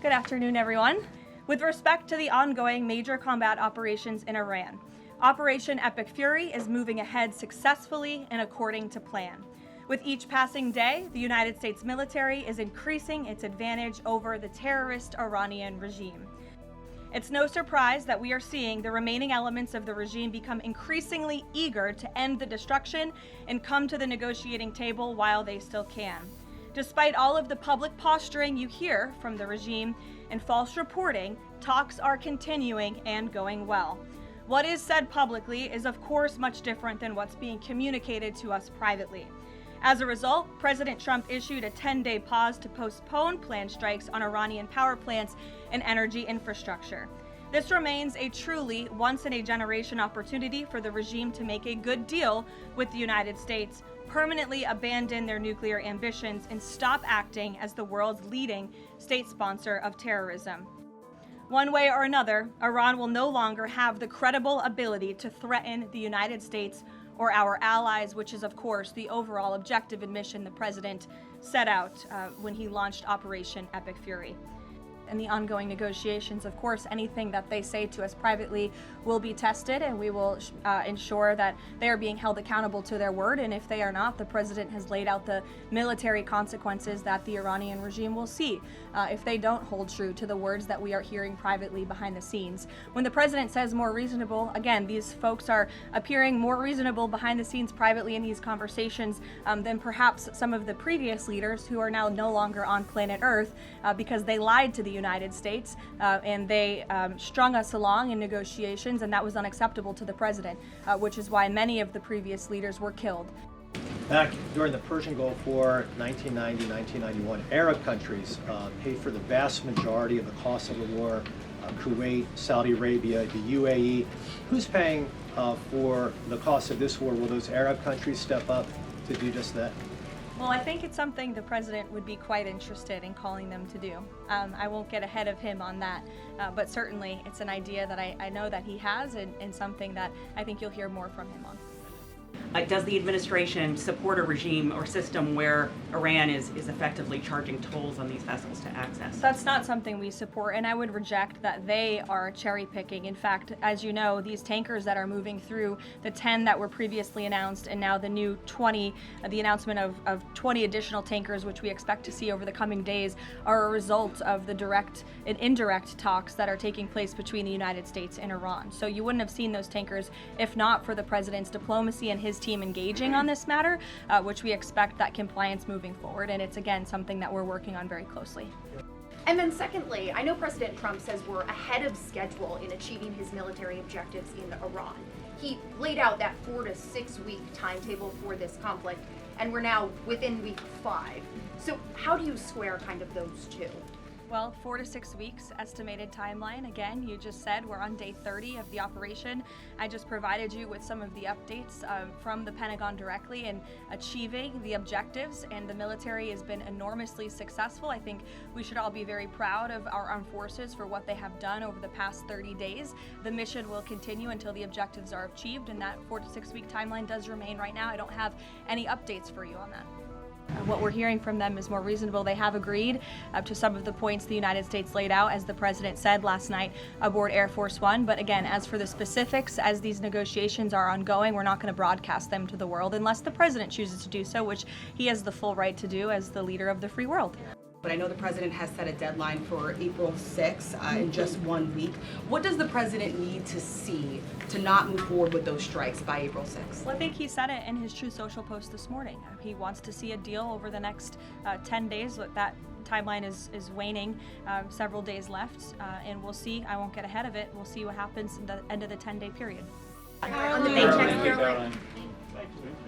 Good afternoon, everyone. With respect to the ongoing major combat operations in Iran, Operation Epic Fury is moving ahead successfully and according to plan. With each passing day, the United States military is increasing its advantage over the terrorist Iranian regime. It's no surprise that we are seeing the remaining elements of the regime become increasingly eager to end the destruction and come to the negotiating table while they still can. Despite all of the public posturing you hear from the regime and false reporting, talks are continuing and going well. What is said publicly is of course much different than what's being communicated to us privately. As a result, President Trump issued a 10-day pause to postpone planned strikes on Iranian power plants and energy infrastructure. This remains a truly once-in-a-generation opportunity for the regime to make a good deal with the United States, permanently abandon their nuclear ambitions, and stop acting as the world's leading state sponsor of terrorism. One way or another, Iran will no longer have the credible ability to threaten the United States or our allies, which is, of course, the overall objective and mission the president set out when he launched Operation Epic Fury. In the ongoing negotiations, of course, anything that they say to us privately will be tested, and we will ensure that they are being held accountable to their word. And if they are not, the president has laid out the military consequences that the Iranian regime will see if they don't hold true to the words that we are hearing privately behind the scenes. When the president says more reasonable, again, these folks are appearing more reasonable behind the scenes privately in these conversations than perhaps some of the previous leaders who are now no longer on planet Earth because they lied to the United States and they strung us along in negotiations, and that was unacceptable to the president, which is why many of the previous leaders were killed. Back during the Persian Gulf War, 1990, 1991, Arab countries paid for the vast majority of the cost of the war. Kuwait, Saudi Arabia, the UAE. Who's paying for the cost of this war? Will those Arab countries step up to do just that? Well, I think it's something the president would be quite interested in calling them to do. I won't get ahead of him on that, but certainly it's an idea that I know that he has and something that I think you'll hear more from him on. Does the administration support a regime or system where Iran is effectively charging tolls on these vessels to access? That's not something we support, and I would reject that they are cherry picking. In fact, as you know, these tankers that are moving through, the 10 that were previously announced and now the new 20, the announcement of 20 additional tankers, which we expect to see over the coming days, are a result of the direct and indirect talks that are taking place between the United States and Iran. So you wouldn't have seen those tankers if not for the president's diplomacy and his team engaging on this matter, which we expect that compliance moving forward, and it's again something that we're working on very closely. And then secondly, I know President Trump says we're ahead of schedule in achieving his military objectives in Iran. He laid out that 4 to 6 week timetable for this conflict, and we're now within week 5. So how do you square kind of those two? Well, 4 to 6 weeks estimated timeline. Again, you just said we're on day 30 of the operation. I just provided you with some of the updates from the Pentagon directly in achieving the objectives, and the military has been enormously successful. I think we should all be very proud of our armed forces for what they have done over the past 30 days. The mission will continue until the objectives are achieved, and that 4 to 6 week timeline does remain right now. I don't have any updates for you on that. What we're hearing from them is more reasonable. They have agreed to some of the points the United States laid out, as the president said last night aboard Air Force One. But again, as for the specifics, as these negotiations are ongoing, we're not going to broadcast them to the world unless the president chooses to do so, which he has the full right to do as the leader of the free world. But I know the president has set a deadline for April 6th in just 1 week. What does the president need to see to not move forward with those strikes by April 6th? Well, I think he said it in his Truth Social post this morning. He wants to see a deal over the next 10 days. That timeline is waning, several days left, and we'll see. I won't get ahead of it. We'll see what happens at the end of the 10-day period. On the paycheck, Caroline. Thank you.